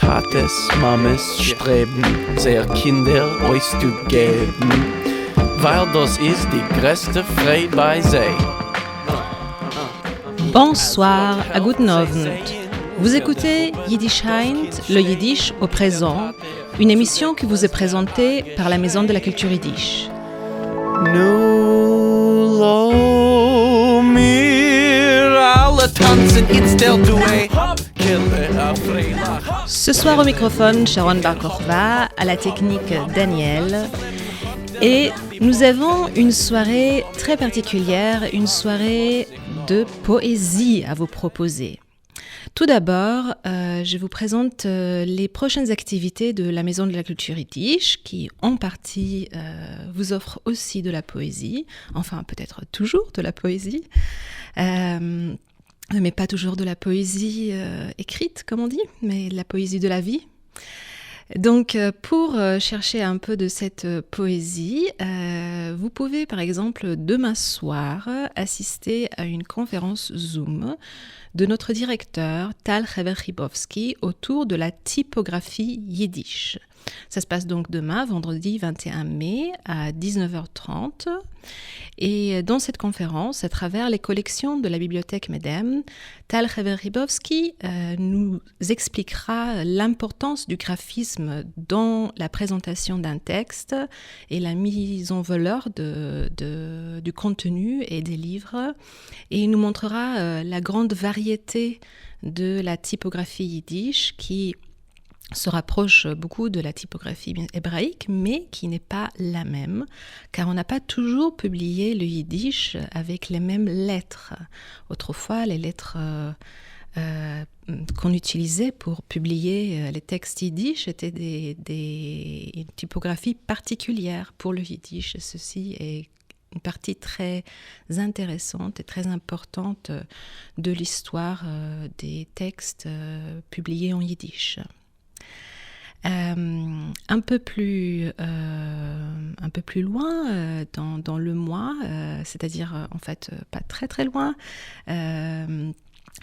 Tates, Mames streben, sehr Kinder euch zu geben, weil das ist die größte Freude bei sei. Bonsoir, à guten Abend. Vous écoutez Yiddish Heint, le Yiddish au présent, une émission qui vous est présentée par la Maison de la Culture Yiddish. Ce soir au microphone, Sharon Bar-Korva, à la technique Daniel. Et nous avons une soirée très particulière, une soirée de poésie à vous proposer. Tout d'abord, je vous présente les prochaines activités de la Maison de la Culture Yiddish qui, en partie, vous offrent aussi de la poésie, enfin peut-être toujours de la poésie, mais pas toujours de la poésie écrite, comme on dit, mais de la poésie de la vie. Donc, pour chercher un peu de cette poésie, vous pouvez par exemple demain soir assister à une conférence Zoom de notre directeur Tal Hever-Ribowski autour de la typographie yiddish. Ça se passe donc demain, vendredi 21 mai à 19h30. Et dans cette conférence, à travers les collections de la bibliothèque Medem, Tal Hever-Ribowski nous expliquera l'importance du graphisme dans la présentation d'un texte et la mise en valeur du contenu et des livres. Et il nous montrera la grande variété de la typographie yiddish qui se rapproche beaucoup de la typographie hébraïque, mais qui n'est pas la même, car on n'a pas toujours publié le yiddish avec les mêmes lettres. Autrefois, les lettres qu'on utilisait pour publier les textes yiddish étaient une typographie particulière pour le yiddish. Et ceci est une partie très intéressante et très importante de l'histoire des textes publiés en yiddish. Un peu plus loin dans le mois, c'est-à-dire en fait pas très très loin,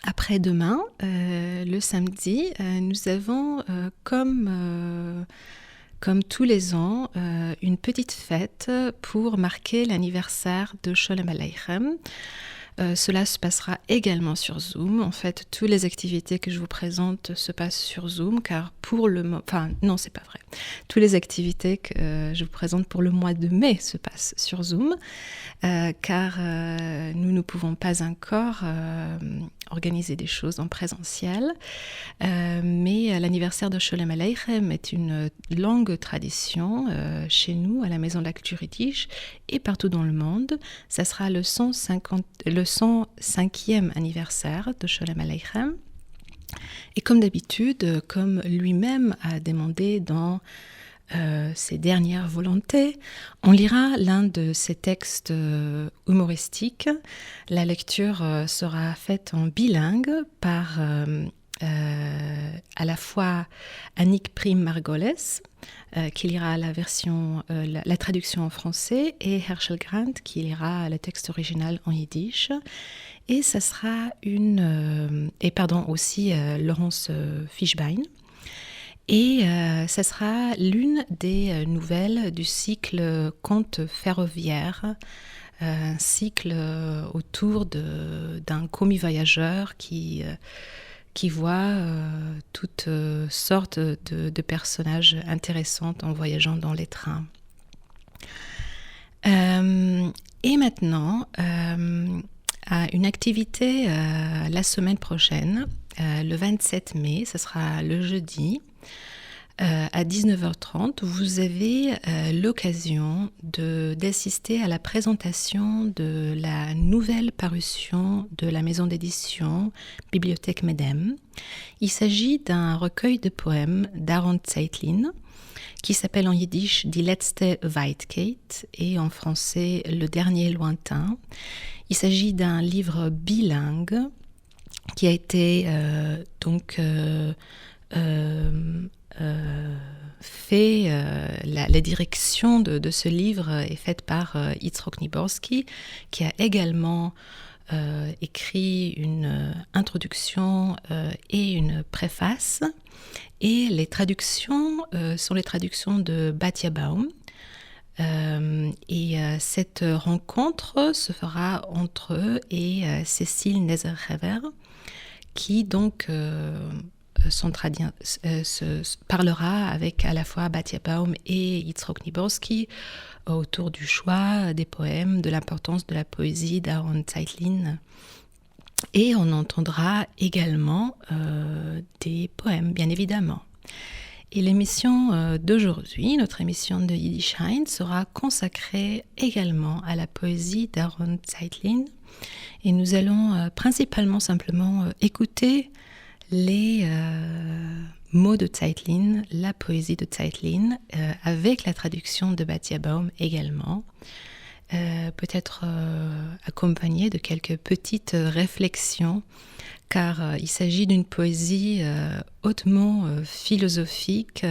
après-demain, le samedi, nous avons comme tous les ans une petite fête pour marquer l'anniversaire de Sholem Aleichem. Cela se passera également sur Zoom. En fait, toutes les activités que je vous présente se passent sur Zoom, car pour le moment... Enfin, non, c'est pas vrai. Toutes les activités que je vous présente pour le mois de mai se passent sur Zoom, car nous ne pouvons pas encore organiser des choses en présentiel. Mais l'anniversaire de Sholem Aleichem est une longue tradition chez nous, à la Maison de la Culture Yiddish, et partout dans le monde. Ça sera le 105e anniversaire de Sholem Aleichem. Et comme d'habitude, comme lui-même a demandé dans ses dernières volontés, on lira l'un de ses textes humoristiques. La lecture sera faite en bilingue par à la fois Annick Prim-Margoles, qui lira la traduction en français, et Herschel Grant, qui lira le texte original en yiddish. Et ça sera aussi Laurence Fishbein. Et ça sera l'une des nouvelles du cycle Contes ferroviaires, un cycle autour d'un commis voyageur qui voit toutes sortes de personnages intéressants en voyageant dans les trains. Et maintenant, une activité la semaine prochaine, le 27 mai, ce sera le jeudi, à 19h30, vous avez l'occasion d'assister à la présentation de la nouvelle parution de la maison d'édition Bibliothèque Medem. Il s'agit d'un recueil de poèmes d'Aaron Zeitlin qui s'appelle en yiddish Die letzte Weitkeit et en français Le dernier lointain. Il s'agit d'un livre bilingue qui a été fait, la direction de ce livre est faite par Yitzhak Niborski, qui a également écrit une introduction et une préface. Et les traductions sont les traductions de Batya Baum. Cette rencontre se fera entre eux et Cécile Nezer-Hever, qui donc parlera avec à la fois Batya Baum et Yitzhak Niborski autour du choix des poèmes, de l'importance de la poésie d'Aaron Zeitlin. Et on entendra également des poèmes, bien évidemment. Et l'émission d'aujourd'hui, notre émission de Yiddishkeit, sera consacrée également à la poésie d'Aaron Zeitlin. Et nous allons principalement simplement écouter les mots de Zeitlin, la poésie de Zeitlin, avec la traduction de Batya Baum également. Peut-être accompagnée de quelques petites réflexions, car il s'agit d'une poésie hautement philosophique,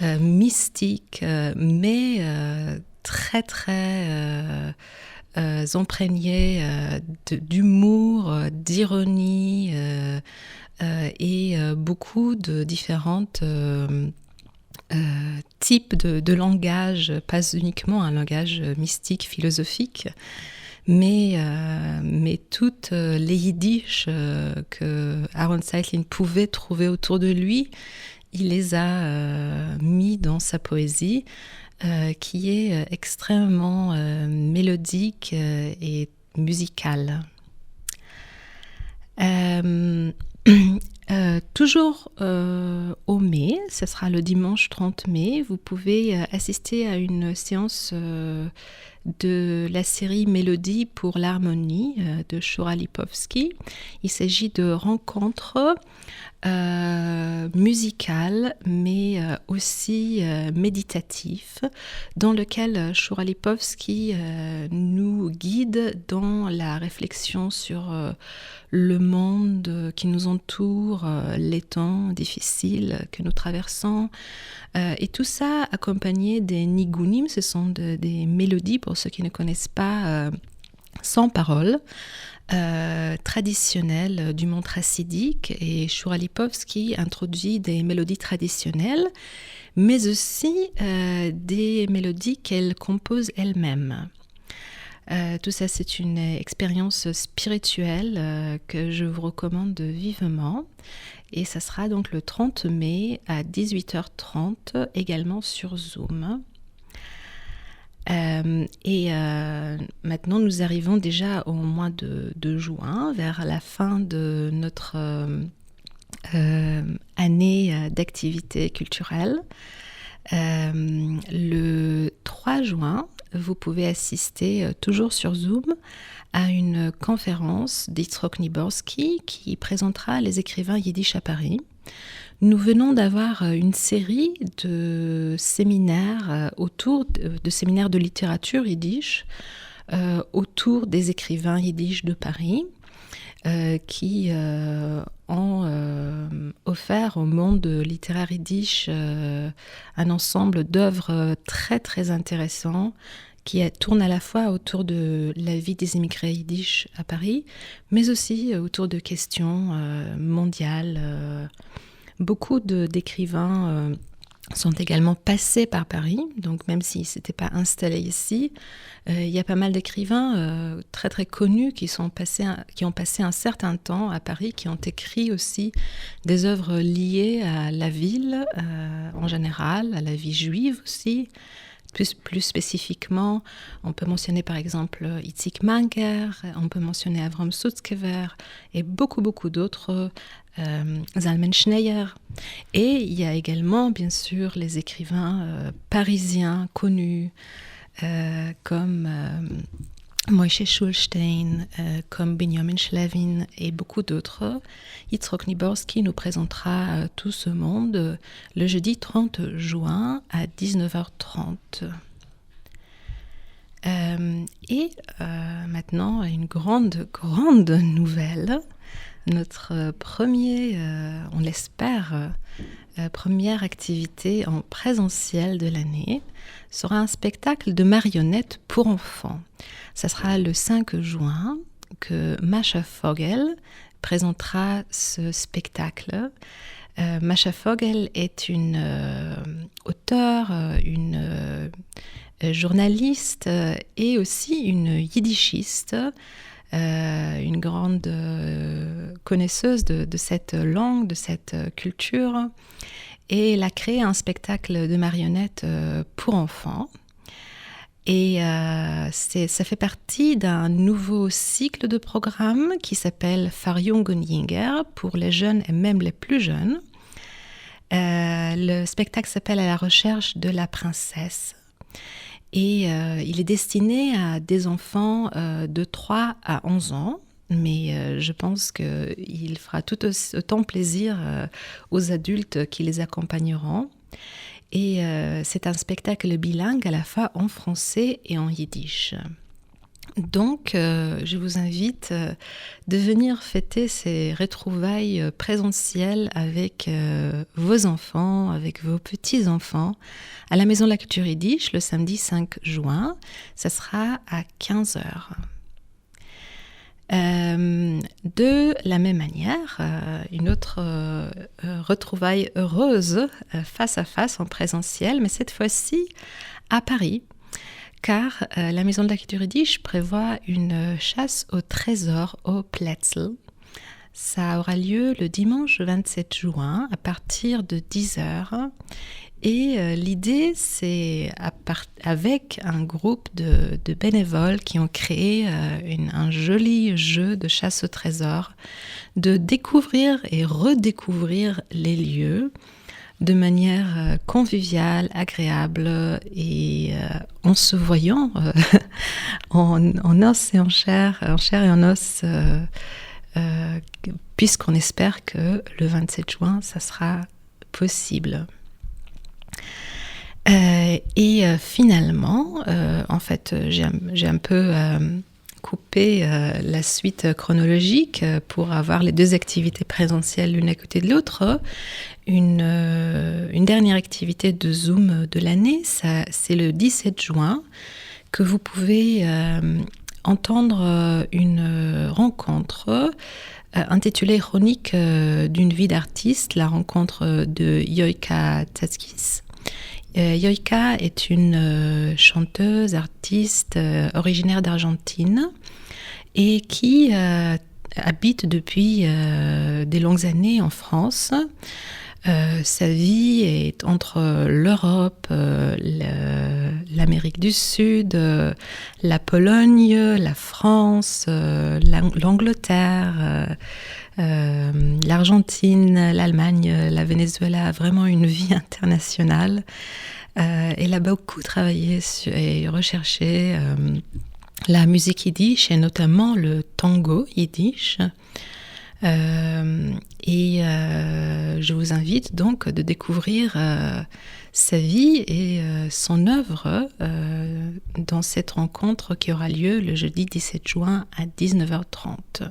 mystique, mais très très imprégnée d'humour, d'ironie et beaucoup de différentes types de langage, pas uniquement un langage mystique, philosophique, mais toutes les yiddish que Aaron Zeitlin pouvait trouver autour de lui, il les a mis dans sa poésie, qui est extrêmement mélodique et musicale. Toujours au mai, ce sera le dimanche 30 mai, vous pouvez assister à une séance de la série Mélodie pour l'harmonie de Shura Lipovski. Il s'agit de rencontres musicales, mais aussi méditatives, dans lesquelles Shura Lipovski nous guide dans la réflexion sur le monde qui nous entoure, les temps difficiles que nous traversons, et tout ça accompagné des nigunim, ce sont des mélodies, pour ceux qui ne connaissent pas, sans paroles, traditionnelles du monde chassidique. Et Shura Lipovski introduit des mélodies traditionnelles, mais aussi des mélodies qu'elle compose elle-même. Tout ça, c'est une expérience spirituelle que je vous recommande vivement. Et ça sera donc le 30 mai à 18h30, également sur Zoom. Maintenant, nous arrivons déjà au mois de juin, vers la fin de notre année d'activité culturelle. Le 3 juin, vous pouvez assister toujours sur Zoom à une conférence d'Yitzhak Niborski qui présentera les écrivains yiddish à Paris. Nous venons d'avoir une série de séminaires de séminaires de littérature yiddish autour des écrivains yiddish de Paris qui ont offert au monde littéraire yiddish un ensemble d'œuvres très très intéressants qui tourne à la fois autour de la vie des immigrés yiddish à Paris, mais aussi autour de questions mondiales. Beaucoup d'écrivains sont également passés par Paris, donc même s'ils ne s'étaient pas installés ici, il y a pas mal d'écrivains très très connus qui ont passé un certain temps à Paris, qui ont écrit aussi des œuvres liées à la ville en général, à la vie juive aussi. Plus spécifiquement, on peut mentionner par exemple Itzik Manger, on peut mentionner Avram Sutzkever et beaucoup d'autres, Zalman Schneyer. Et il y a également bien sûr les écrivains parisiens connus comme Moïse Schulstein, comme Benjamin Schlavin et beaucoup d'autres. Yitzhak Niborski nous présentera tout ce monde le jeudi 30 juin à 19h30. Maintenant, une grande nouvelle. Notre on l'espère, première activité en présentiel de l'année sera un spectacle de marionnettes pour enfants. Ça sera le 5 juin que Mascha Vogel présentera ce spectacle. Mascha Vogel est une auteure, une journaliste et aussi une yiddishiste, une grande connaisseuse de cette langue, de cette culture. Et elle a créé un spectacle de marionnettes pour enfants. Et ça fait partie d'un nouveau cycle de programme qui s'appelle Für Jung und Jinger, pour les jeunes et même les plus jeunes. Le spectacle s'appelle À la recherche de la princesse. Et il est destiné à des enfants de 3 à 11 ans. Mais je pense qu'il fera tout autant plaisir aux adultes qui les accompagneront. Et c'est un spectacle bilingue à la fois en français et en yiddish. Donc, je vous invite de venir fêter ces retrouvailles présentielles avec vos enfants, avec vos petits-enfants, à la Maison de la Culture Yiddish le samedi 5 juin. Ça sera à 15h. De la même manière, une autre retrouvaille heureuse face à face en présentiel, mais cette fois-ci à Paris, car la Maison de la Culture Yiddish prévoit une chasse au trésor au Plätzl. Ça aura lieu le dimanche 27 juin à partir de 10h. Et l'idée, c'est avec un groupe de bénévoles qui ont créé un joli jeu de chasse au trésor, de découvrir et redécouvrir les lieux de manière conviviale, agréable et en se voyant en os et en chair et en os, puisqu'on espère que le 27 juin, ça sera possible. Et finalement, en fait, j'ai un peu coupé la suite chronologique pour avoir les deux activités présentielles l'une à côté de l'autre. Une dernière activité de Zoom de l'année, c'est le 17 juin que vous pouvez entendre une rencontre intitulée Chronique d'une vie d'artiste, la rencontre de Yoika Tsaskis. Yoika est une chanteuse, artiste originaire d'Argentine et qui habite depuis des longues années en France. Sa vie est entre l'Europe, l'Amérique du Sud, la Pologne, la France, l'Angleterre, l'Argentine, l'Allemagne, la Venezuela, vraiment une vie internationale. Elle a beaucoup travaillé et recherché la musique yiddish et notamment le tango yiddish. Et je vous invite donc de découvrir sa vie et son œuvre dans cette rencontre qui aura lieu le jeudi 17 juin à 19h30.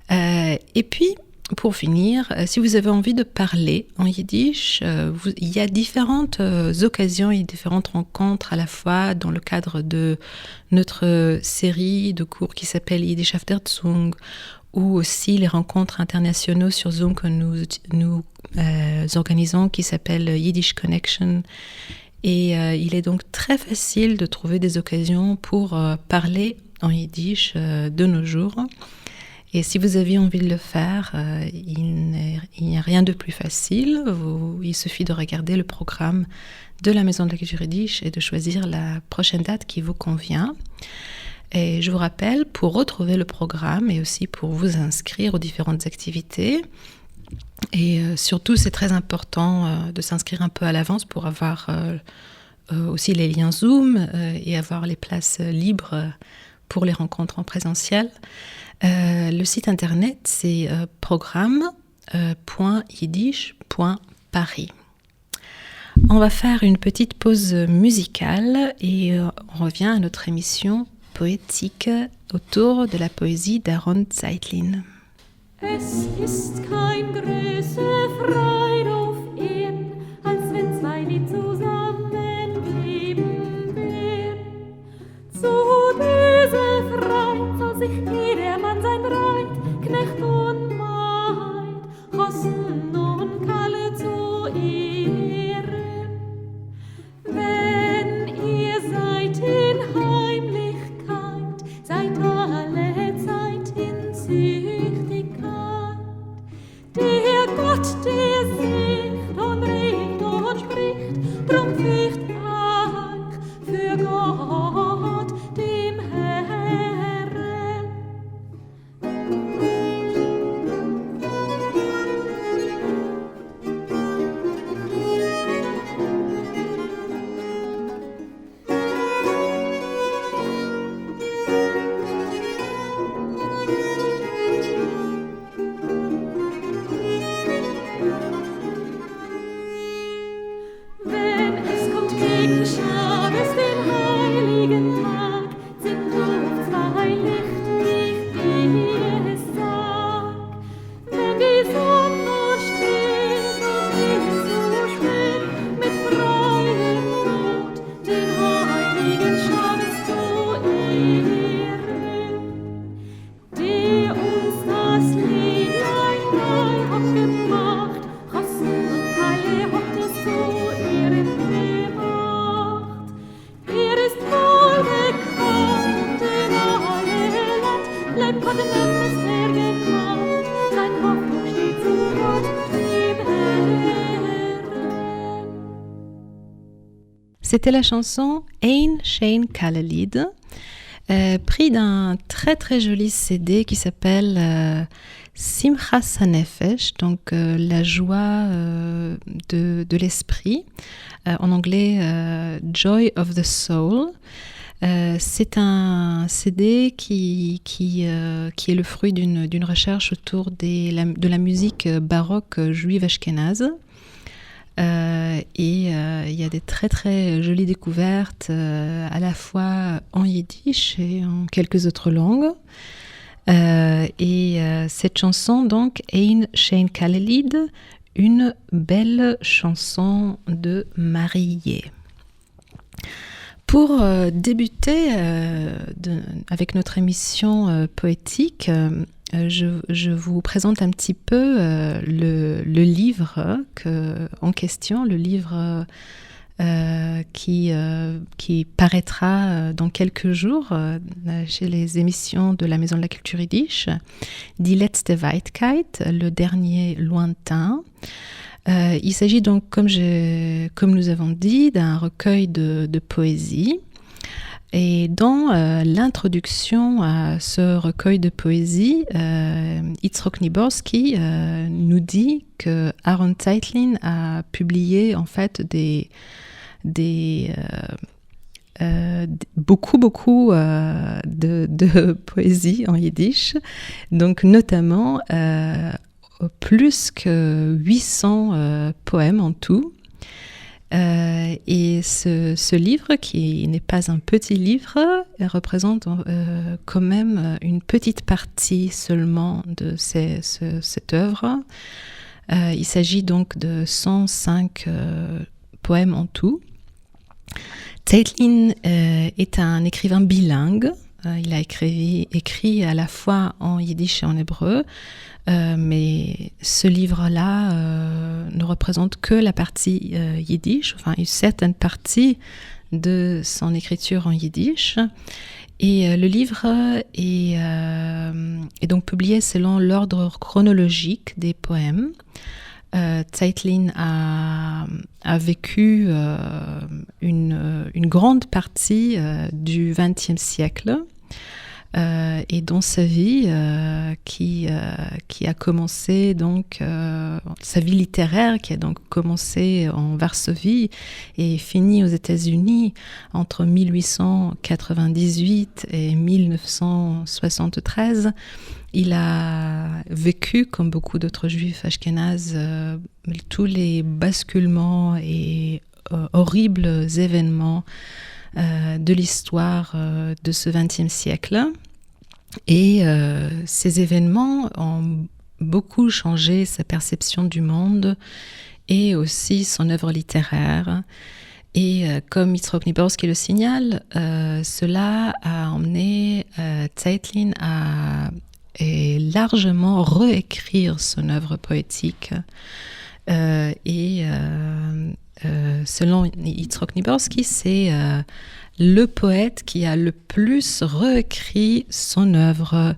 Et puis, pour finir, si vous avez envie de parler en yiddish, il y a différentes occasions et différentes rencontres à la fois dans le cadre de notre série de cours qui s'appelle Yiddish auf der Zunge, ou aussi les rencontres internationaux sur Zoom que nous organisons qui s'appellent Yiddish Connection. Et il est donc très facile de trouver des occasions pour parler en yiddish de nos jours. Et si vous avez envie de le faire, il n'y a rien de plus facile. Il suffit de regarder le programme de la Maison de la Culture Yiddish et de choisir la prochaine date qui vous convient. Et je vous rappelle, pour retrouver le programme et aussi pour vous inscrire aux différentes activités, et surtout c'est très important de s'inscrire un peu à l'avance pour avoir aussi les liens Zoom et avoir les places libres pour les rencontres en présentiel. Le site internet c'est programme.yiddish.paris. On va faire une petite pause musicale et on revient à notre émission poétique autour de la poésie d'Aaron Zeitlin. Es ist kein größer Freude auf Erden, als wenn zwei Lied zusammenleben werden. Zu dieser Freude soll sich ehren. Wenn ihr seid in Heimlichkeit, seid alle Zeit in Züchtigkeit. Der Gott, der sieht und redet und spricht, drum fürcht euch für Gott, dem Herrn. Wenn es kommt gegen Schabes, den heiligen Tag, sind auf zwei Licht, ich es sag. Wenn die Sonne steht und ist so schön, mit freiem Mut den heiligen Schabes zu ehren, der uns das Liedlein neu hat gemacht, Rossen und Teile hat es zu Ehren gemacht. Ist wohl bekannt in alle Land, bleibt Gott nirgends mehr gekannt, sein Hoffnung steht zu Gott, dem Herrn. C'était la chanson Ein Shein Kalelid, pris d'un très très joli CD qui s'appelle Simchas HaNefesh, donc la joie de l'esprit, en anglais Joy of the Soul. C'est un CD qui est le fruit d'une recherche autour de la musique baroque juive ashkénaze. Et il y a des très très jolies découvertes à la fois en yiddish et en quelques autres langues. Cette chanson donc, Ein Shein Kalelid, une belle chanson de mariée. Pour débuter avec notre émission poétique, je vous présente un petit peu le livre en question, le livre qui paraîtra dans quelques jours chez les émissions de la Maison de la Culture Yiddish, Die letzte Weitkeit, le dernier lointain. Il s'agit donc, comme nous avons dit, d'un recueil de poésie. Et dans l'introduction à ce recueil de poésie, Yitzhak Niborski nous dit que Aaron Zeitlin a publié en fait beaucoup de poésie en yiddish, donc notamment plus que 800 poèmes en tout. Et ce livre, qui n'est pas un petit livre, représente quand même une petite partie seulement de cette œuvre. Il s'agit donc de 105 poèmes en tout. Zeitlin est un écrivain bilingue. Il a écrit à la fois en yiddish et en hébreu. Mais ce livre-là ne représente que la partie yiddish, enfin une certaine partie de son écriture en yiddish. Et le livre est donc publié selon l'ordre chronologique des poèmes. Zeitlin a vécu une grande partie du XXe siècle. Et dans sa vie qui a commencé donc sa vie littéraire qui a donc commencé en Varsovie et fini aux États-Unis entre 1898 et 1973. Il a vécu, comme beaucoup d'autres juifs ashkénazes, tous les basculements et horribles événements de l'histoire de ce XXe siècle. Et ces événements ont beaucoup changé sa perception du monde et aussi son œuvre littéraire. Et comme Yitzhak Niborski le signale, cela a emmené Zeitlin à largement réécrire son œuvre poétique. Et selon Yitzhak Niborski, c'est le poète qui a le plus réécrit son œuvre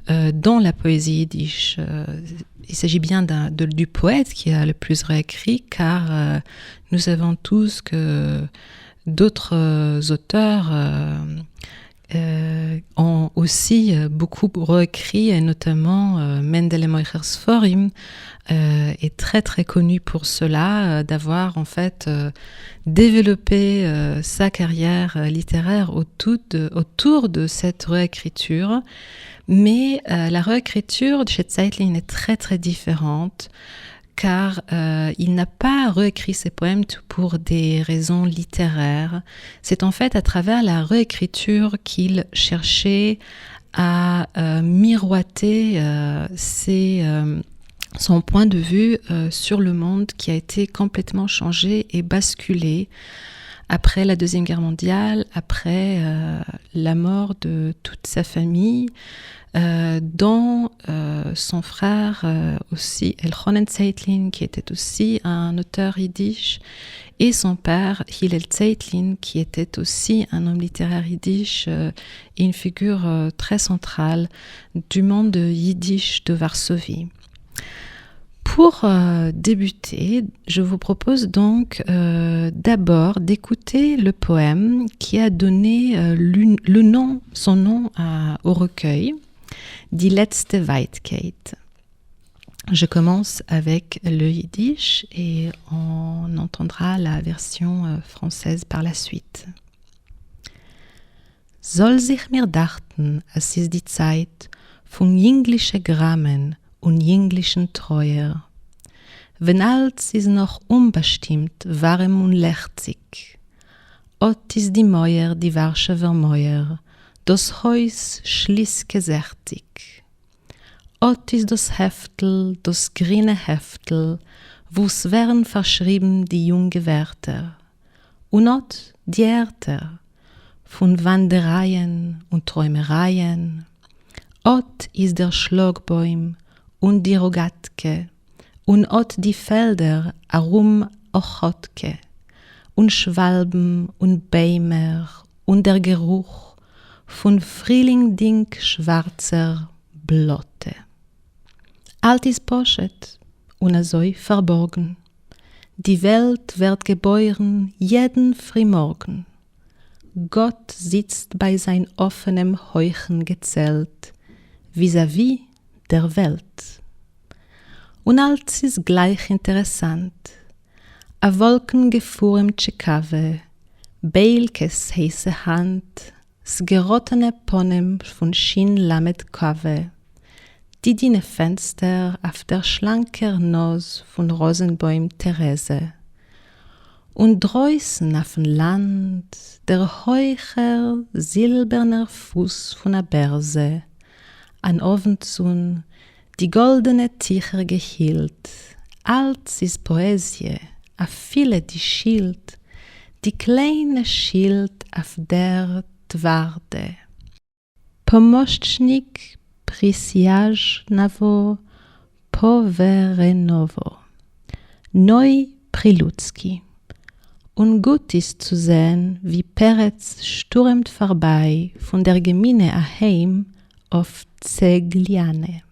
dans la poésie yiddish. Il s'agit bien du poète qui a le plus réécrit, car nous savons tous que d'autres auteurs ont aussi beaucoup réécrit, et notamment Mendele Moicher Sforim est très très connu pour cela, d'avoir en fait développé sa carrière littéraire autour de cette réécriture. Mais la réécriture de chez Zeitlin est très très différente, car il n'a pas réécrit ses poèmes pour des raisons littéraires. C'est en fait à travers la réécriture qu'il cherchait à miroiter son point de vue sur le monde qui a été complètement changé et basculé après la Deuxième Guerre mondiale, après la mort de toute sa famille, dont son frère aussi, Elchonen Zeitlin, qui était aussi un auteur yiddish, et son père, Hillel Zeitlin, qui était aussi un homme littéraire yiddish et une figure très centrale du monde yiddish de Varsovie. Pour débuter, je vous propose donc d'abord d'écouter le poème qui a donné son nom au recueil, Die letzte Weitkeit. Je commence avec le yiddish et on entendra la version française par la suite. Soll sich mir dachten, es ist die Zeit von jüngliche Grammen und jünglichen Treuer. Wenn alles ist noch unbestimmt, warm und lechzig. Ot ist die Mäuer, die Warschewer Mäuer, das Haus schließgesächtig. Ot ist das Heftel, das grüne Heftel, wo's werden verschrieben die junge Wärter. Und ot die Ärter, von Wandereien und Träumereien. Ot ist der Schlagbaum und die Rogatke, und ot die Felder arum Ochotke, und Schwalben und Bäumer und der Geruch von Frühling schwarzer Blotte. Alt ist Poschet und asoi verborgen. Die Welt wird geboren jeden Frühmorgen. Gott sitzt bei sein offenem Heuchen gezählt, vis-à-vis der Welt. Und alles ist gleich interessant. A Wolkengefuhr im Tschekave, Beilkes heiße Hand, s gerottene Ponem von Schien Lamed Kave, die dine Fenster auf der schlanker Nos von Rosenbäum Therese. Und draußen auf dem Land der heucher silberner Fuß von a Berse, an Ofenzun, die goldene Tücher gehielt, als ist Poesie, a viele die Schild, die kleine Schild auf der Twarde. Pomosznik prisiaj navo, poverenovo. Neu Prilutski. Und gut ist zu sehen, wie Peretz stürmt vorbei von der Gemeine aheim auf Zegliane.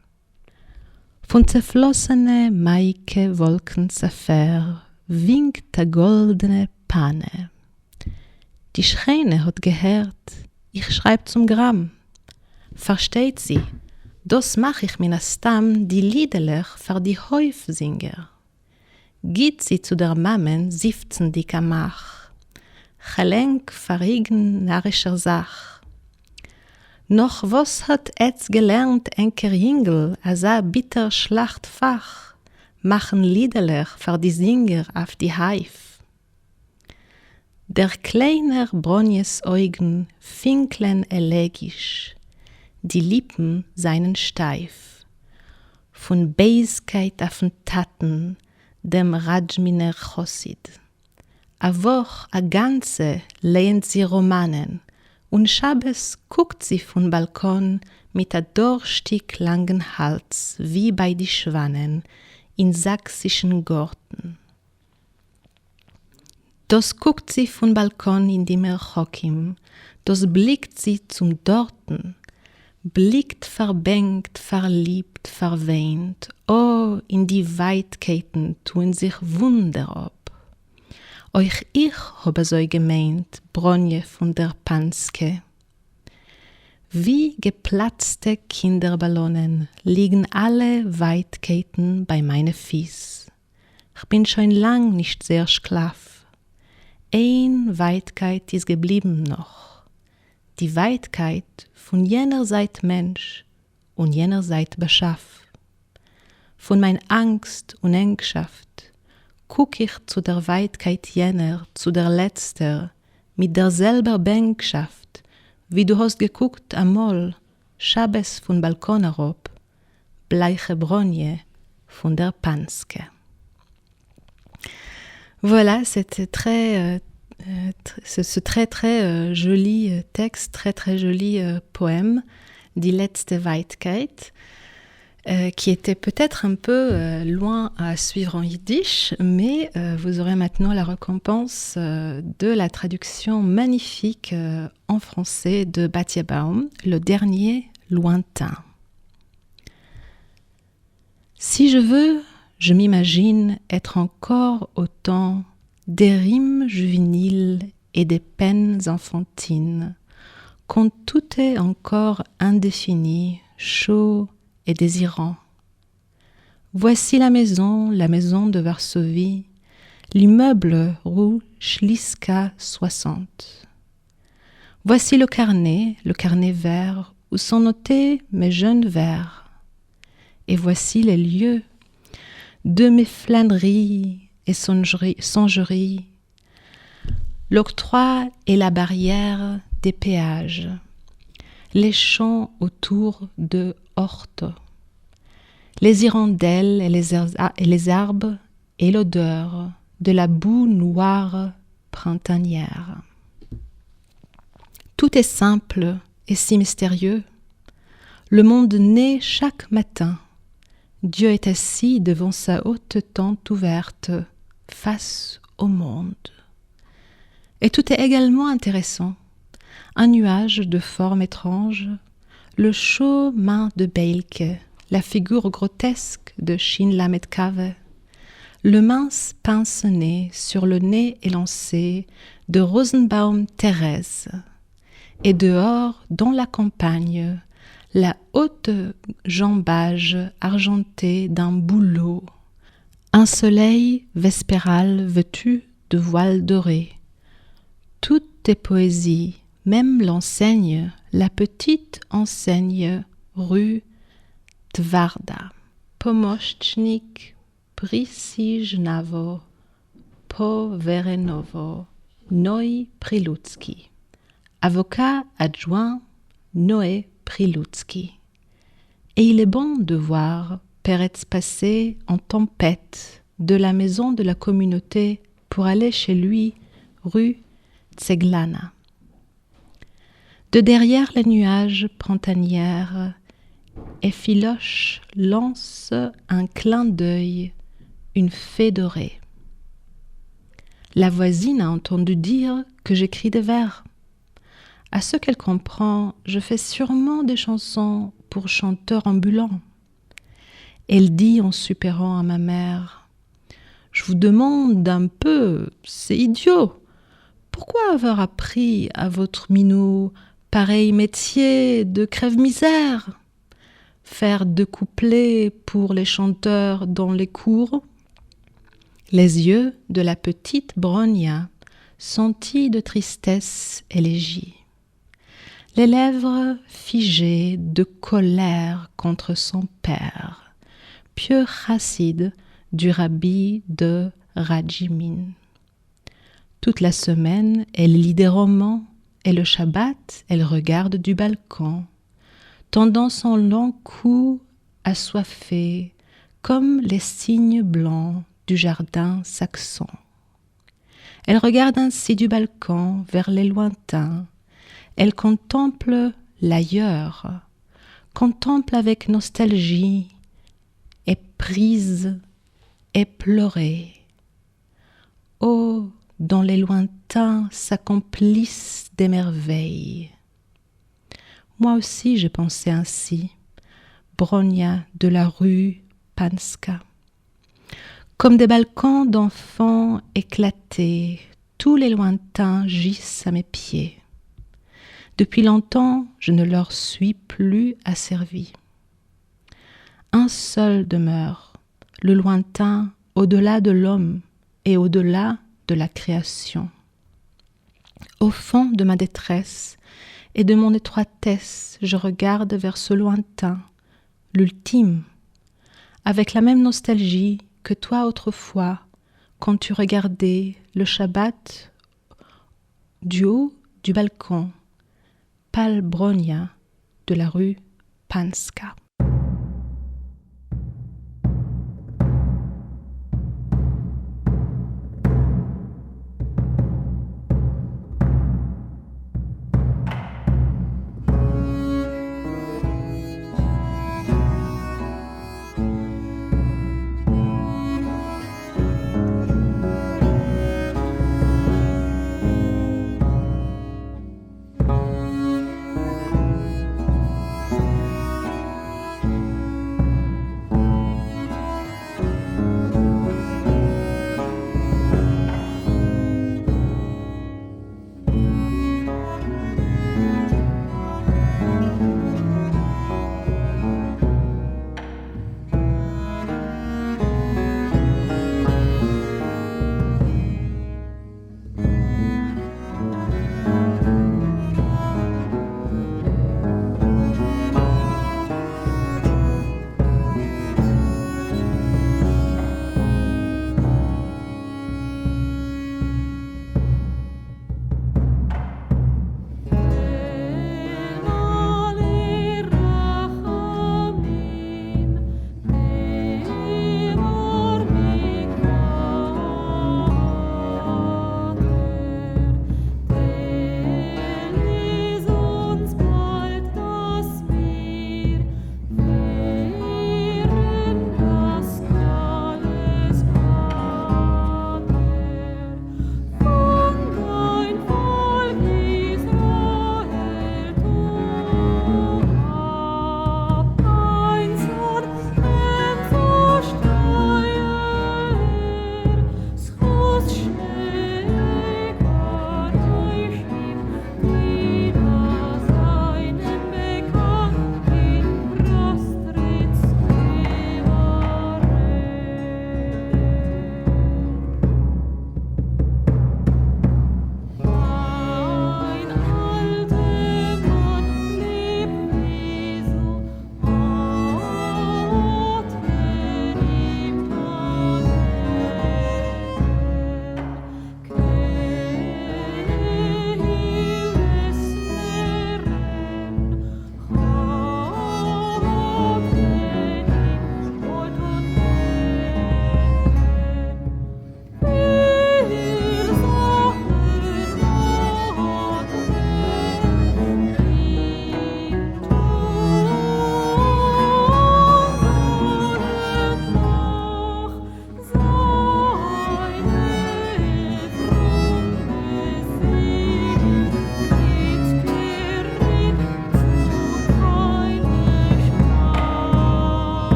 Von zerflossene Maike Wolkensafer winkt a goldene Panne. Die Schreine hat gehört, ich schreib zum Gramm. Versteht sie, das mach ich min Stam die Liederler für die Häufsinger. Geht sie zu der Mammen 17 dicker Mach, Gelenk verriegen narischer Sach. Noch was hat etz gelernt enker Jingel, as a bitter Schlachtfach, machen Liederler für die Singer auf die Haif. Der kleiner Bronjes Augen finklen elegisch, die Lippen seinen steif. Von Beiskeit auf den Taten, dem Rajminer Chosid. A Woch, a ganze, lehnt sie Romanen, und Schabes guckt sie von Balkon mit a dorstig langen Hals, wie bei die Schwanen, in sächsischen Gorten. Das guckt sie von Balkon in die Merchokim, das blickt sie zum Dorten, blickt verbengt, verliebt, verweint, oh, in die Weitkeiten tun sich Wunder ab. Euch ich habe so gemeint, Bronje von der Panske. Wie geplatzte Kinderballonen liegen alle Weitkeiten bei meinen Fies. Ich bin schon lang nicht sehr schlaff. Ein Weitkeit ist geblieben noch. Die Weitkeit von jener Seite Mensch und jener Seite Beschaff. Von mein Angst und Engschaft guck ich zu der Weitkeit jener, zu der Letzter, mit derselber Bänkschaft, wie du hast geguckt amol, Schabes von Balkon herab, bleiche Bronje von der Panske. Voilà, c'était ce très joli texte, très joli poème, Die letzte Weitkeit, qui était peut-être un peu loin à suivre en yiddish, mais vous aurez maintenant la récompense de la traduction magnifique en français de Batya Baum, Le dernier lointain. Si je veux, je m'imagine être encore au temps des rimes juvéniles et des peines enfantines, quand tout est encore indéfini, chaud et désirant. Voici la maison de Varsovie, l'immeuble rue Schliska 60. Voici le carnet vert, où sont notés mes jeunes vers. Et voici les lieux de mes flâneries et songeries, l'octroi et la barrière des péages, les champs autour de Horte, les hirondelles et les arbres et l'odeur de la boue noire printanière. Tout est simple et si mystérieux. Le monde naît chaque matin. Dieu est assis devant sa haute tente ouverte, face au monde. Et tout est également intéressant. Un nuage de forme étrange, le chaud main de Beilke, la figure grotesque de Shin Lamed Kave, le mince pince-nez sur le nez élancé de Rosenbaum Thérèse, et dehors, dans la campagne, la haute jambage argentée d'un bouleau, un soleil vespéral vêtu de voiles dorées. Tout est poésie, même l'enseigne, la petite enseigne rue Tvarda. Pomoshchnik Prisijnavo Poverenovo Noé Prilutsky. Avocat adjoint Noé Prilutsky. Et il est bon de voir Peretz passer en tempête de la maison de la communauté pour aller chez lui, rue Tseglana. De derrière les nuages printanières, Ephiloche lance un clin d'œil, une fée dorée. La voisine a entendu dire que j'écris des vers. À ce qu'elle comprend, je fais sûrement des chansons pour chanteurs ambulants. Elle dit en soupirant à ma mère, « Je vous demande un peu, c'est idiot. Pourquoi avoir appris à votre minot pareil métier de crève-misère? Faire 2 couplets pour les chanteurs dans les cours ?» Les yeux de la petite Bronia sentis de tristesse élégie. Les lèvres figées de colère contre son père, pieux chassid du rabbi de Rajimin. Toute la semaine, elle lit des romans et le Shabbat, elle regarde du balcon, tendant son long cou assoiffé comme les cygnes blancs du jardin saxon. Elle regarde ainsi du balcon vers les lointains. Elle contemple l'ailleurs, contemple avec nostalgie, et prise, et pleurée. Ô dans les lointains s'accomplissent des merveilles. Moi aussi j'ai pensé ainsi, Bronia de la rue Panska. Comme des balcons d'enfants éclatés, tous les lointains gisent à mes pieds. Depuis longtemps, je ne leur suis plus asservi. Un seul demeure, le lointain au-delà de l'homme et au-delà de la création. Au fond de ma détresse et de mon étroitesse, je regarde vers ce lointain, l'ultime, avec la même nostalgie que toi autrefois, quand tu regardais le Shabbat du haut du balcon, Pal Bronia de la rue Panska.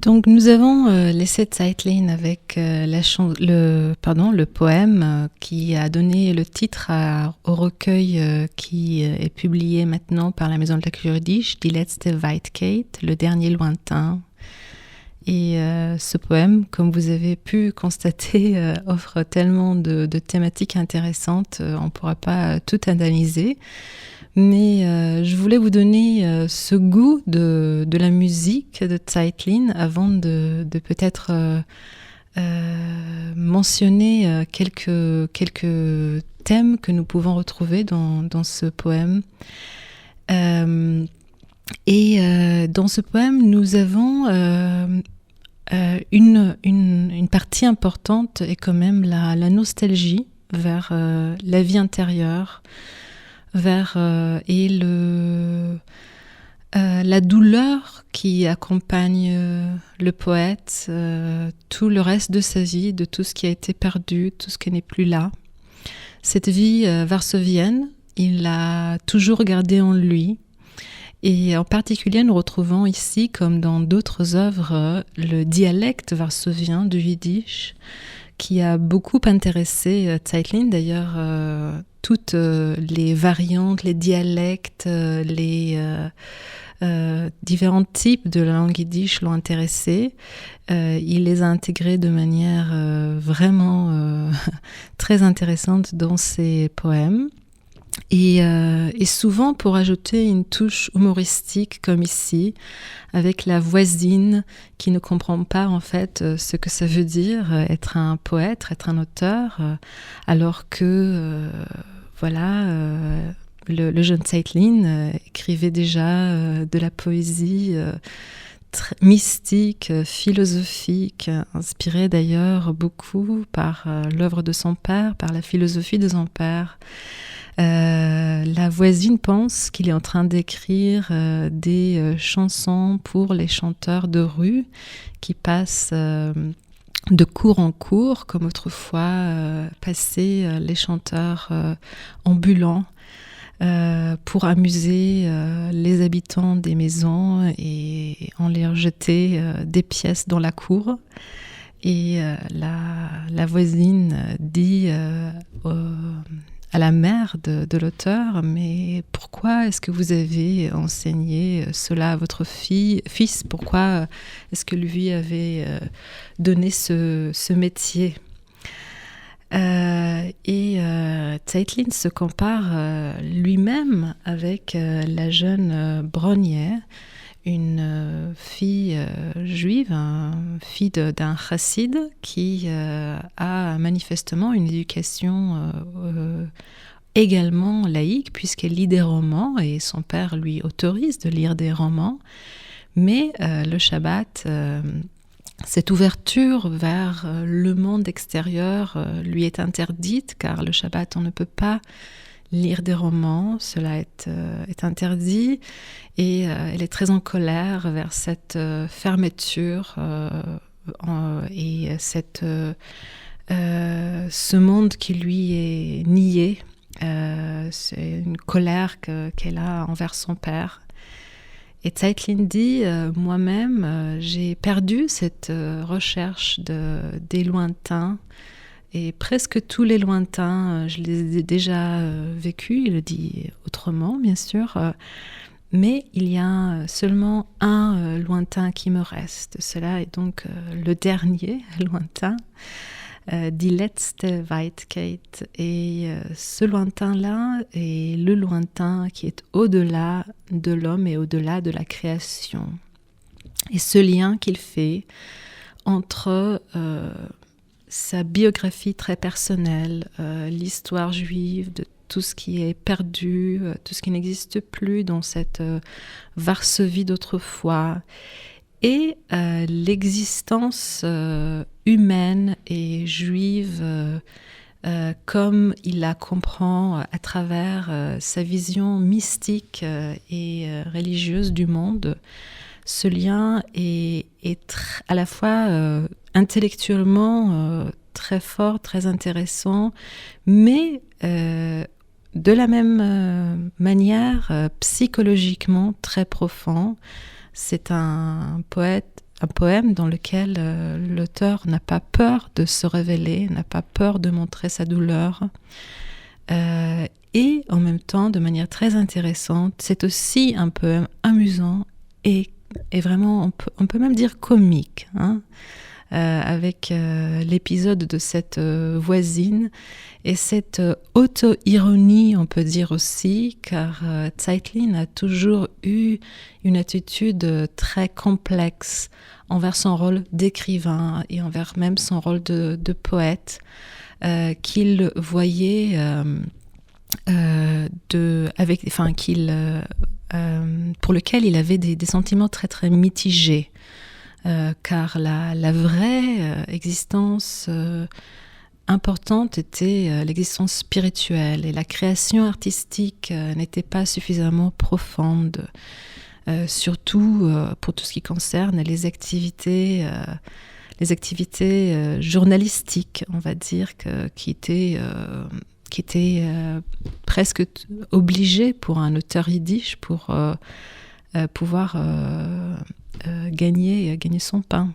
Donc nous avons laissé Zeitlin avec le poème qui a donné le titre au recueil qui est publié maintenant par la Maison de la Culture Yiddish, Die letzte Weitkeit, le dernier lointain. Et ce poème, comme vous avez pu constater, offre tellement de thématiques intéressantes, on ne pourra pas tout analyser. Mais je voulais vous donner ce goût de la musique de Zeitlin avant de peut-être mentionner quelques thèmes que nous pouvons retrouver dans ce poème. Dans ce poème, nous avons une partie importante est quand même la nostalgie vers la vie intérieure, vers la douleur qui accompagne le poète tout le reste de sa vie, de tout ce qui a été perdu, tout ce qui n'est plus là. Cette vie varsovienne, il l'a toujours gardée en lui. Et en particulier, nous retrouvons ici, comme dans d'autres œuvres, le dialecte varsovien du yiddish, qui a beaucoup intéressé Zeitlin. D'ailleurs, toutes les variantes, les dialectes, les différents types de la langue yiddish l'ont intéressé. Il les a intégrés de manière vraiment très intéressante dans ses poèmes. Et souvent pour ajouter une touche humoristique comme ici, avec la voisine qui ne comprend pas en fait ce que ça veut dire être un poète, être un auteur, alors que le jeune Zeitlin écrivait déjà de la poésie mystique, philosophique, inspirée d'ailleurs beaucoup par l'œuvre de son père, par la philosophie de son père. La voisine pense qu'il est en train d'écrire des chansons pour les chanteurs de rue qui passent de cours en cours, comme autrefois passaient les chanteurs ambulants pour amuser les habitants des maisons et en leur jeter des pièces dans la cour. Et la voisine dit à la mère de l'auteur, mais pourquoi est-ce que vous avez enseigné cela à votre fils? Pourquoi est-ce que lui avait donné ce métier? Zeitlin se compare lui-même avec la jeune Bronier, une fille juive, fille d'un chassid qui a manifestement une éducation également laïque puisqu'elle lit des romans et son père lui autorise de lire des romans. Mais le Shabbat, cette ouverture vers le monde extérieur lui est interdite car le Shabbat, on ne peut pas lire des romans, cela est interdit et elle est très en colère vers cette fermeture et ce monde qui lui est nié. C'est une colère qu'elle a envers son père. Et Zeitlin dit, moi-même, j'ai perdu cette recherche des lointains. Et presque tous les lointains, je les ai déjà vécus, il le dit autrement, bien sûr. Mais il y a seulement un lointain qui me reste. Cela est donc le dernier lointain, Die letzte Weitkeit. Et ce lointain-là est le lointain qui est au-delà de l'homme et au-delà de la création. Et ce lien qu'il fait entre sa biographie très personnelle, l'histoire juive de tout ce qui est perdu, tout ce qui n'existe plus dans cette Varsovie d'autrefois, et l'existence humaine et juive comme il la comprend à travers sa vision mystique et religieuse du monde. Ce lien est à la fois intellectuellement très fort, très intéressant, mais de la même manière psychologiquement très profond. C'est un poème dans lequel l'auteur n'a pas peur de se révéler, n'a pas peur de montrer sa douleur. Et en même temps, de manière très intéressante, c'est aussi un poème amusant et vraiment, on peut même dire comique, hein, avec l'épisode de cette voisine et cette auto-ironie, on peut dire aussi, car Zeitlin a toujours eu une attitude très complexe envers son rôle d'écrivain et envers même son rôle de poète, qu'il voyait qu'il pour lequel il avait des sentiments très très mitigés, car la vraie existence importante était l'existence spirituelle, et la création artistique n'était pas suffisamment profonde, surtout pour tout ce qui concerne les activités journalistiques, on va dire, qui étaient presque obligées pour un auteur yiddish pour pouvoir gagner son pain.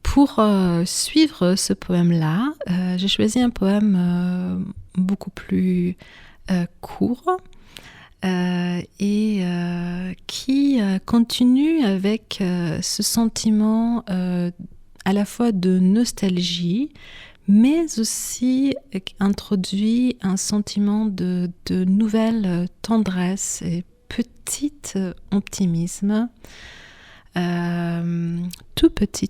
Pour suivre ce poème-là, j'ai choisi un poème beaucoup plus court et qui continue avec ce sentiment à la fois de nostalgie, mais aussi introduit un sentiment de nouvelle tendresse et petit optimisme. Tout petit.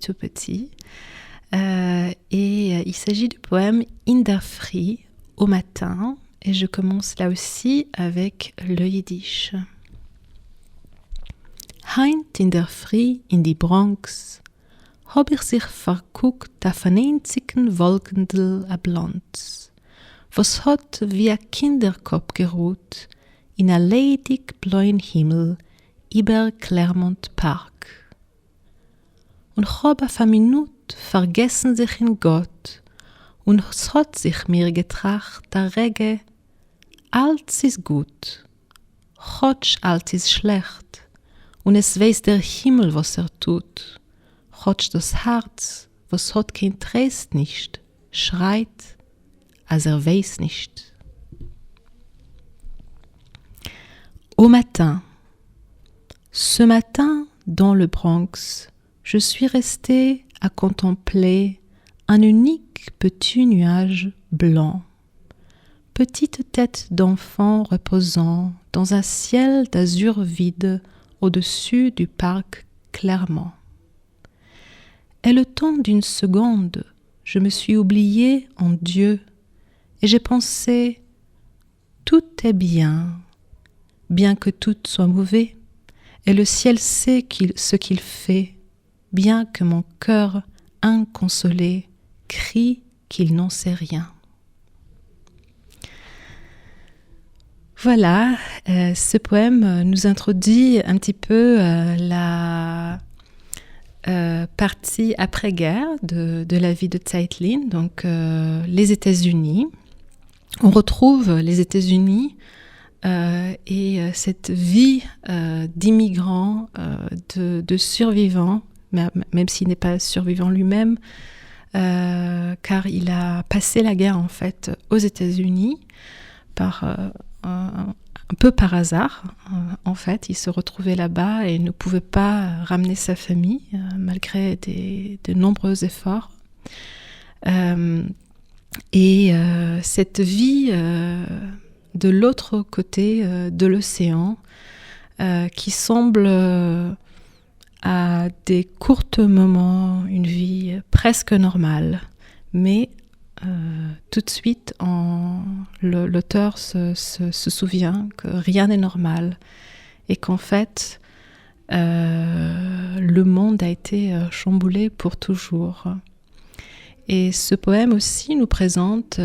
Et il s'agit du poème In der Früh, au matin. Et je commence là aussi avec le yiddish. Heint in der Früh in die Bronx hab ich sich verguckt auf ein einzigen Wolkendl a Blonz, was hat wie a Kinderkopf geruht in a ledig blauen Himmel über Claremont Park. Und hab auf eine Minute vergessen sich in Gott, und es hat sich mir getracht, der Rege, alles ist gut, Chotsch alles ist schlecht, und es weiß der Himmel, was tut. Chotsch das Herz, was hat kein Trost nicht, schreit, als weiß nicht. Au matin, ce matin, dans le Bronx, je suis restée à contempler un unique petit nuage blanc, petite tête d'enfant reposant dans un ciel d'azur vide au-dessus du parc Claremont. Et le temps d'une seconde, je me suis oubliée en Dieu et j'ai pensé « Tout est bien, bien que tout soit mauvais, et le ciel sait ce qu'il fait, bien que mon cœur inconsolé crie qu'il n'en sait rien. » Voilà, ce poème nous introduit un petit peu la partie après-guerre de la vie de Zeitlin, donc les États-Unis. On retrouve les États-Unis et cette vie d'immigrant, de survivant, même s'il n'est pas survivant lui-même, car il a passé la guerre en fait aux États-Unis un peu par hasard. En fait, il se retrouvait là-bas et ne pouvait pas ramener sa famille malgré de nombreux efforts. Cette vie de l'autre côté de l'océan qui semble à des courts moments une vie presque normale, mais tout de suite l'auteur se souvient que rien n'est normal et qu'en fait le monde a été chamboulé pour toujours. Et ce poème aussi nous présente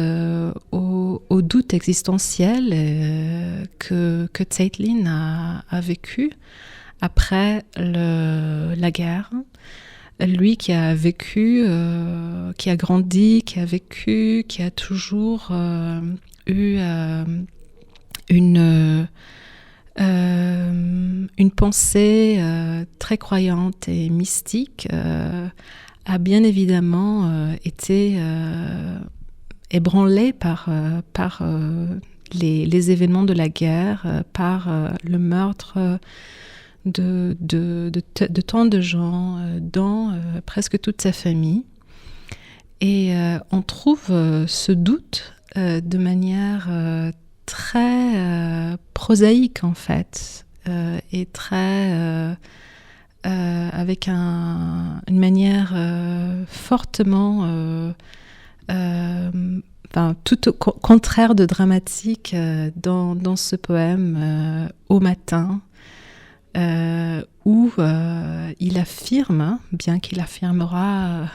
au doute existentiel que Zeitlin a vécu après la guerre. Lui qui a vécu, qui a grandi, qui a vécu, qui a toujours eu une pensée très croyante et mystique, a bien évidemment été ébranlé par les événements de la guerre, par le meurtre de tant de gens dans presque toute sa famille. Et on trouve ce doute de manière très prosaïque en fait, et très avec une manière fortement tout au contraire de dramatique dans ce poème Au matin, où il affirme, bien qu'il affirmera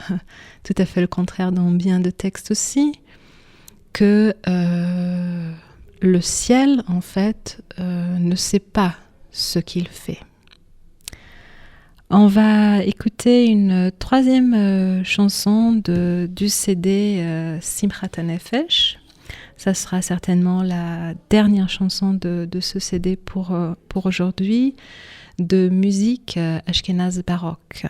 tout à fait le contraire dans bien de textes aussi, que le ciel, en fait, ne sait pas ce qu'il fait. On va écouter une troisième chanson du CD Simchat HaNefesh. Ça sera certainement la dernière chanson de ce CD pour aujourd'hui, de musique ashkénaze baroque.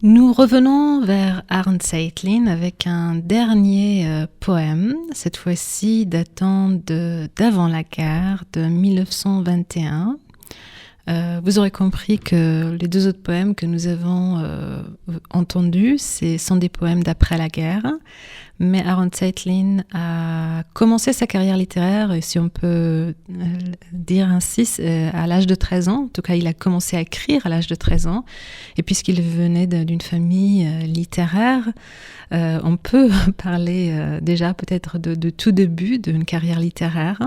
Nous revenons vers Arne Zeitlin avec un dernier poème, cette fois-ci datant d'avant la guerre, de 1921. Vous aurez compris que les deux autres poèmes que nous avons entendus, sont des poèmes d'après la guerre. Mais Arne Zeitlin a commencé sa carrière littéraire, si on peut dire ainsi, à l'âge de 13 ans. En tout cas, il a commencé à écrire à l'âge de 13 ans. Et puisqu'il venait d'une famille littéraire, on peut parler déjà peut-être de tout début d'une carrière littéraire.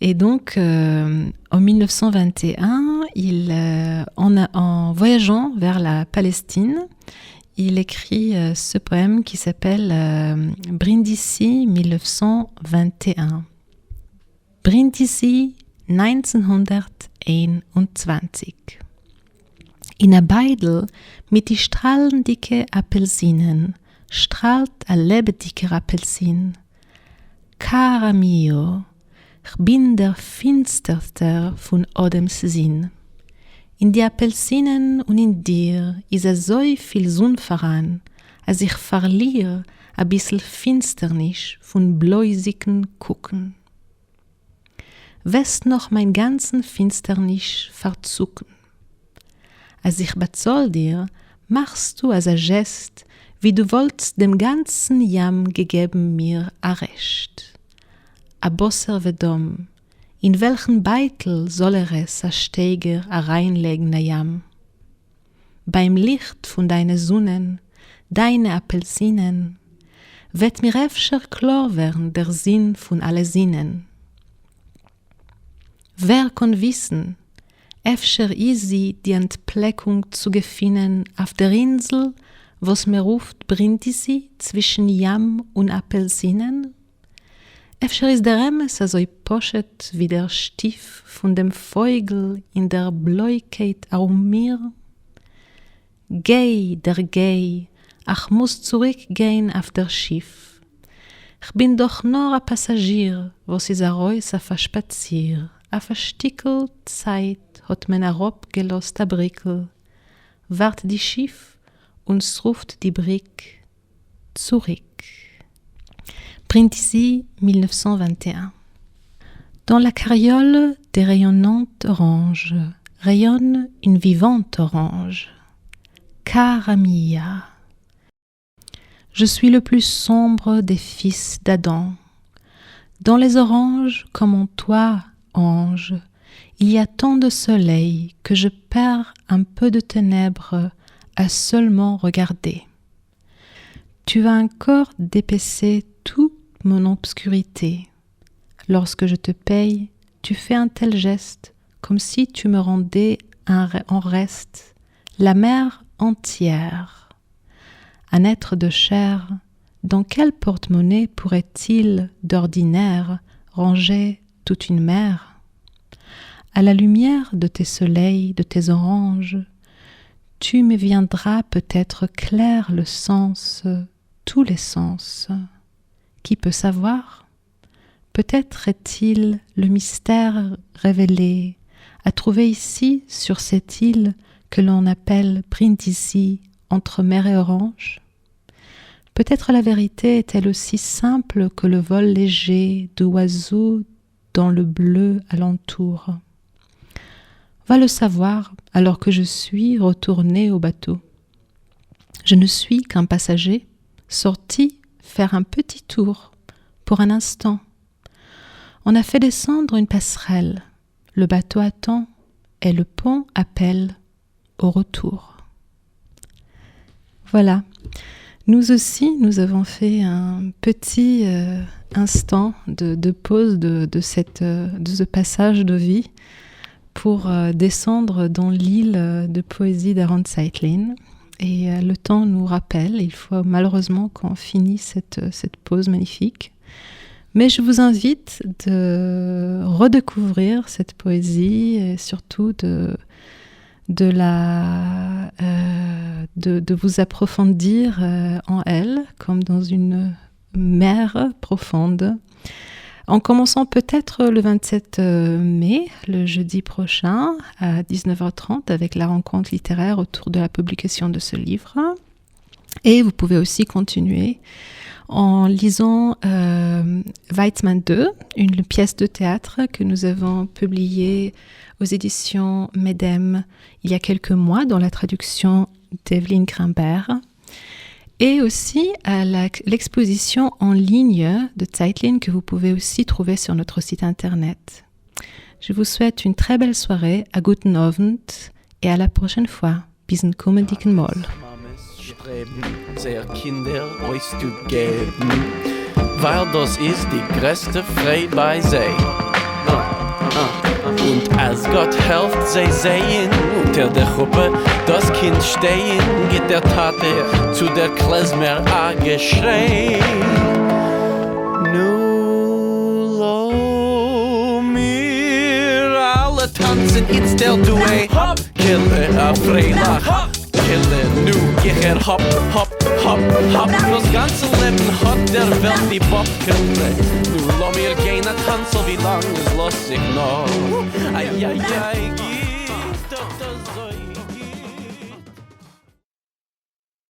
Et donc, en 1921, en voyageant vers la Palestine, il écrit ce poème qui s'appelle Brindisi 1921. Brindisi 1921. In a Beidel mit die strahlendicke Apelsinen strahlt a lebendiger Apelsin. Cara mio, ich bin der finsterster von Odems Sinn. In die Apelsinen und in dir is a so viel Sonn voran, als ich verliere a bissl Finsternis von bläusigen Gucken. West noch mein ganzen Finsternis verzucken. Als ich bezahl dir, machst du als a Gest, wie du wolltst dem ganzen Jam gegeben mir a Recht. A Bosser vedom, In welchen Beitel soll es a Steiger a reinlegen na jam? Beim Licht von deine Sonnen, deine Apelsinen, wird mir öfter klar werden der Sinn von alle Sinnen. Wer kann wissen, öfter easy die Entpleckung zu gefinnen auf der Insel, was mir ruft Brindisi zwischen Jam und Apelsinen? Öfter ist der Remes also poschet wie der Stief von dem Vogel in der Bläukeit um mir. Geh, ach muss zurückgehen auf der Schiff. Ich bin doch nur ein Passagier, was ist a Reus auf a Spazier. Auf a Stickel Zeit hat man herabgelost a Brickel. Wart die Schiff und ruft die Brick zurück. Brindisi, 1921. Dans la carriole des rayonnantes oranges rayonne une vivante orange. Cara mia. Je suis le plus sombre des fils d'Adam. Dans les oranges, comme en toi, ange, il y a tant de soleil que je perds un peu de ténèbres à seulement regarder. Tu as encore d'épaisser toute mon obscurité. Lorsque je te paye, tu fais un tel geste, comme si tu me rendais en reste la mer entière. Un être de chair, dans quel porte-monnaie pourrait-il d'ordinaire ranger toute une mer? À la lumière de tes soleils, de tes oranges, tu me viendras peut-être clair le sens, tous les sens. Qui peut savoir? Peut-être est-il le mystère révélé, à trouver ici, sur cette île que l'on appelle Brindisi, entre mer et orange? Peut-être la vérité est-elle aussi simple que le vol léger d'oiseaux dans le bleu alentour. Va le savoir alors que je suis retourné au bateau. Je ne suis qu'un passager, sorti faire un petit tour, pour un instant. On a fait descendre une passerelle, le bateau attend et le pont appelle au retour. Voilà. Nous aussi, nous avons fait un petit instant de pause de ce passage de vie pour descendre dans l'île de poésie d'Aaron Zeitlin. Et le temps nous rappelle, il faut malheureusement qu'on finisse cette pause magnifique. Mais je vous invite de redécouvrir cette poésie et surtout de vous approfondir en elle, comme dans une mer profonde. En commençant peut-être le 27 mai, le jeudi prochain, à 19h30, avec la rencontre littéraire autour de la publication de ce livre. Et vous pouvez aussi continuer en lisant Weizmann 2, une pièce de théâtre que nous avons publiée aux éditions Medem il y a quelques mois, dans la traduction d'Evelyne Grimbert. Et aussi à l'exposition en ligne de Zeitlin que vous pouvez aussi trouver sur notre site internet. Je vous souhaite une très belle soirée, à guten Abend et à la prochaine fois. Bis zum kommenden Mal. Sehr Kinder euch zu geben, weil das ist die größte Freude bei sie. Und als Gott helft, sie sehen unter der Gruppe das Kind stehen, geht der Tate zu der Klezmer a Geschrei. Nu lo mir alle tanzen, it's der Duet, Kille a Freilach. Kille, nu ich hopp, hopp, hopp, hopp. Das ganze Leben hat der Welt wie Bob gekriegt. Nu lo mir gehen a tanzen, wie lang es los sich noch. Ai, ai, ai,